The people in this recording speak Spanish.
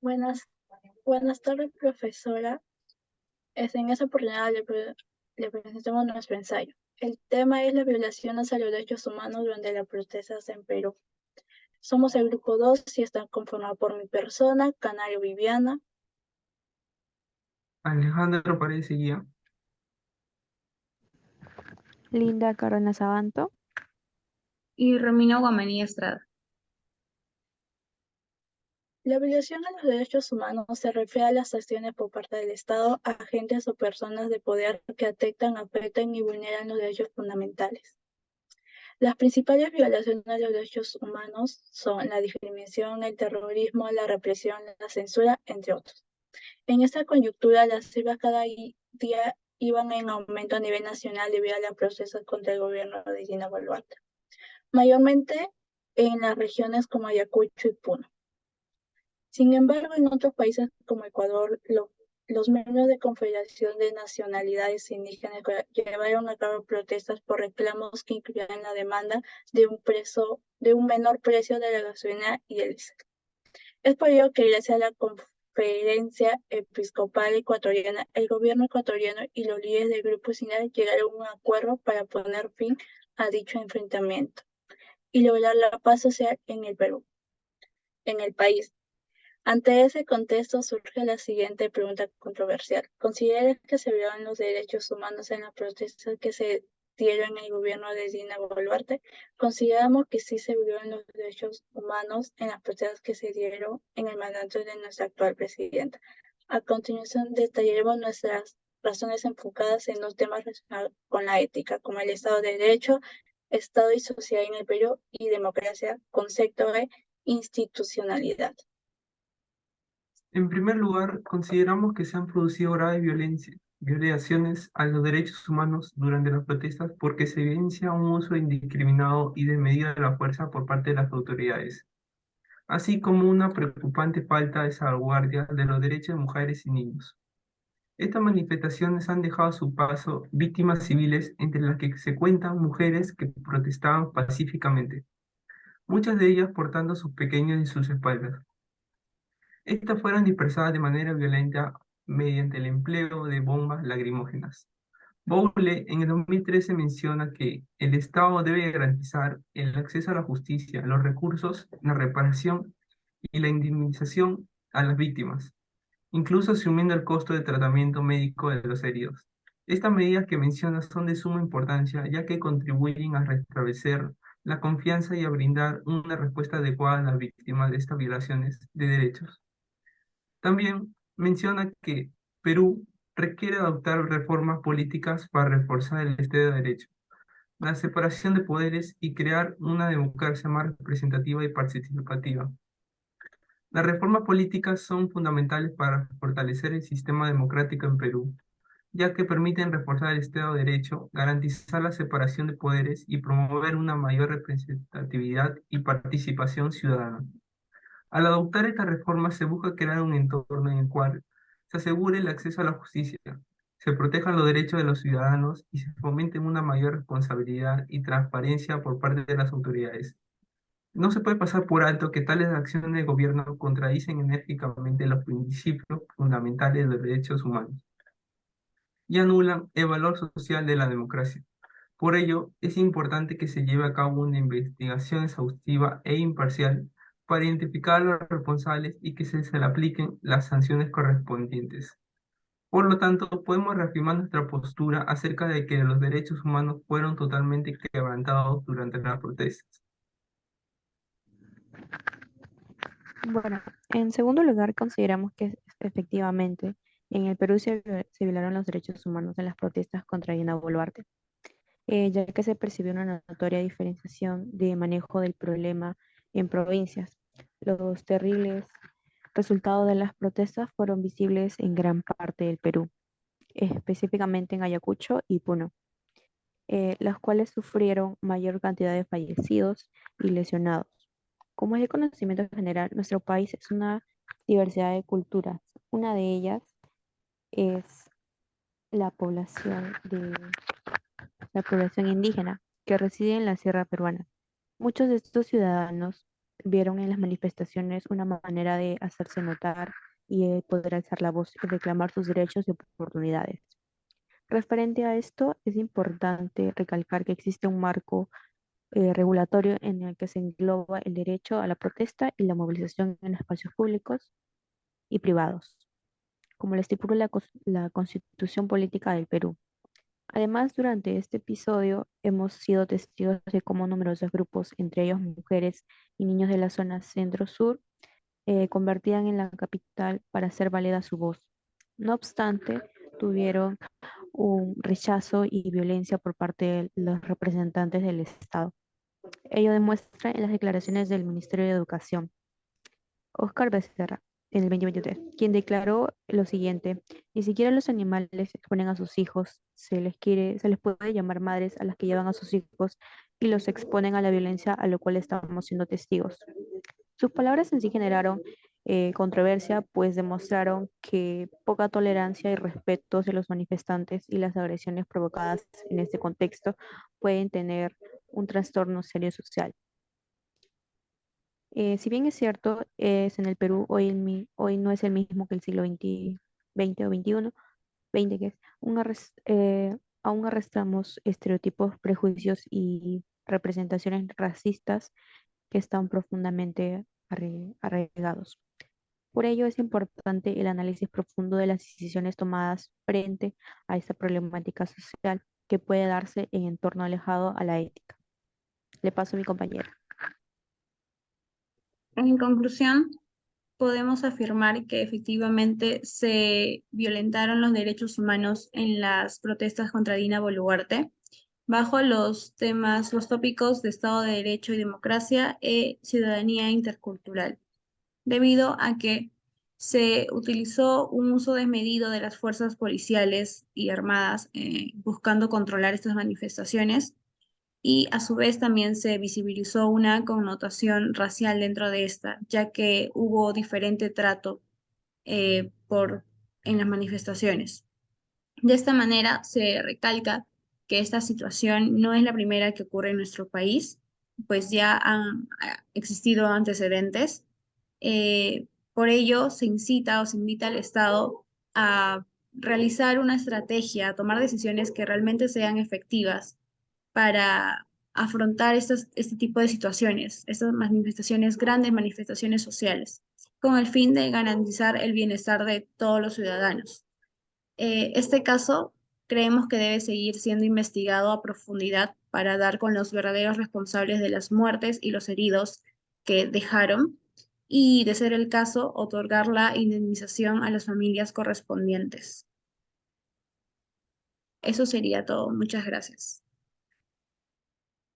Buenas, buenas tardes, profesora. En esta oportunidad le presentamos nuestro ensayo. El tema es la violación hacia los derechos humanos durante las protestas en Perú. Somos el grupo 2 y están conformados por mi persona, Canario Viviana, Alejandro Paredes Seguía. Linda Carolina Sabanto. Y Romina Guamaní Estrada. La violación a los derechos humanos se refiere a las acciones por parte del Estado a agentes o personas de poder que atentan, afectan y vulneran los derechos fundamentales. Las principales violaciones de los derechos humanos son la discriminación, el terrorismo, la represión, la censura, entre otros. En esta coyuntura, las cifras cada día iban en aumento a nivel nacional debido a las protestas contra el gobierno de Dina Boluarte, mayormente en las regiones como Ayacucho y Puno. Sin embargo, en otros países como Ecuador, los miembros de Confederación de Nacionalidades Indígenas llevaron a cabo protestas por reclamos que incluían la demanda de un menor precio de la gasolina y el diésel. Es por ello que gracias a la Conferencia Episcopal Ecuatoriana, el gobierno ecuatoriano y los líderes del grupo sindical llegaron a un acuerdo para poner fin a dicho enfrentamiento y lograr la paz social en el Perú, en el país. Ante ese contexto surge la siguiente pregunta controversial. ¿Consideras que se violan los derechos humanos en las protestas que se dieron en el gobierno de Dina Boluarte? Consideramos que sí se violan los derechos humanos en las protestas que se dieron en el mandato de nuestra actual presidenta. A continuación detallaremos nuestras razones enfocadas en los temas relacionados con la ética, como el Estado de Derecho, Estado y sociedad en el Perú y democracia, concepto de institucionalidad. En primer lugar, consideramos que se han producido graves violaciones a los derechos humanos durante las protestas porque se evidencia un uso indiscriminado y desmedido de la fuerza por parte de las autoridades, así como una preocupante falta de salvaguardia de los derechos de mujeres y niños. Estas manifestaciones han dejado a su paso víctimas civiles, entre las que se cuentan mujeres que protestaban pacíficamente, muchas de ellas portando a sus pequeños en sus espaldas. Estas fueron dispersadas de manera violenta mediante el empleo de bombas lacrimógenas. Bowle en el 2013 menciona que el Estado debe garantizar el acceso a la justicia, los recursos, la reparación y la indemnización a las víctimas, incluso asumiendo el costo de tratamiento médico de los heridos. Estas medidas que menciona son de suma importancia, ya que contribuyen a restablecer la confianza y a brindar una respuesta adecuada a las víctimas de estas violaciones de derechos. También menciona que Perú requiere adoptar reformas políticas para reforzar el Estado de Derecho, la separación de poderes y crear una democracia más representativa y participativa. Las reformas políticas son fundamentales para fortalecer el sistema democrático en Perú, ya que permiten reforzar el Estado de Derecho, garantizar la separación de poderes y promover una mayor representatividad y participación ciudadana. Al adoptar esta reforma se busca crear un entorno en el cual se asegure el acceso a la justicia, se protejan los derechos de los ciudadanos y se fomente una mayor responsabilidad y transparencia por parte de las autoridades. No se puede pasar por alto que tales acciones de gobierno contradicen enérgicamente los principios fundamentales de los derechos humanos y anulan el valor social de la democracia. Por ello, es importante que se lleve a cabo una investigación exhaustiva e imparcial para identificar a los responsables y que se le apliquen las sanciones correspondientes. Por lo tanto, podemos reafirmar nuestra postura acerca de que los derechos humanos fueron totalmente quebrantados durante las protestas. Bueno, en segundo lugar, consideramos que efectivamente en el Perú se violaron los derechos humanos en las protestas contra Dina Boluarte, ya que se percibió una notoria diferenciación de manejo del problema en provincias. Los terribles resultados de las protestas fueron visibles en gran parte del Perú, específicamente en Ayacucho y Puno, las cuales sufrieron mayor cantidad de fallecidos y lesionados. Como es de conocimiento general, nuestro país es una diversidad de culturas. Una de ellas es la la población indígena que reside en la sierra peruana. Muchos de estos ciudadanos vieron en las manifestaciones una manera de hacerse notar y poder alzar la voz y reclamar sus derechos y oportunidades. Referente a esto, es importante recalcar que existe un marco regulatorio en el que se engloba el derecho a la protesta y la movilización en espacios públicos y privados, como lo estipula la Constitución Política del Perú. Además, durante este episodio hemos sido testigos de cómo numerosos grupos, entre ellos mujeres y niños de la zona centro-sur, convertían en la capital para hacer válida su voz. No obstante, tuvieron un rechazo y violencia por parte de los representantes del Estado. Ello demuestra en las declaraciones del Ministerio de Educación, Óscar Becerra, en el 2023, quien declaró lo siguiente: ni siquiera los animales exponen a sus hijos, se les puede llamar madres a las que llevan a sus hijos y los exponen a la violencia a lo cual estamos siendo testigos. Sus palabras en sí generaron controversia, pues demostraron que poca tolerancia y respeto hacia los manifestantes y las agresiones provocadas en este contexto pueden tener un trastorno serio social. Si bien es cierto, es en el Perú hoy no es el mismo que el siglo XX o XXI, 20 que es, aún arrastramos estereotipos, prejuicios y representaciones racistas que están profundamente arraigados. Por ello es importante el análisis profundo de las decisiones tomadas frente a esta problemática social que puede darse en entorno alejado a la ética. Le paso a mi compañera. En conclusión, podemos afirmar que efectivamente se violentaron los derechos humanos en las protestas contra Dina Boluarte, bajo los temas, los tópicos de Estado de Derecho y democracia e ciudadanía intercultural, debido a que se utilizó un uso desmedido de las fuerzas policiales y armadas buscando controlar estas manifestaciones, y a su vez también se visibilizó una connotación racial dentro de esta, ya que hubo diferente trato en las manifestaciones. De esta manera se recalca que esta situación no es la primera que ocurre en nuestro país, pues ya han existido antecedentes. Por ello, se incita o se invita al Estado a realizar una estrategia, a tomar decisiones que realmente sean efectivas para afrontar este tipo de situaciones, estas manifestaciones, grandes manifestaciones sociales, con el fin de garantizar el bienestar de todos los ciudadanos. Este caso creemos que debe seguir siendo investigado a profundidad para dar con los verdaderos responsables de las muertes y los heridos que dejaron, y, de ser el caso, otorgar la indemnización a las familias correspondientes. Eso sería todo. Muchas gracias.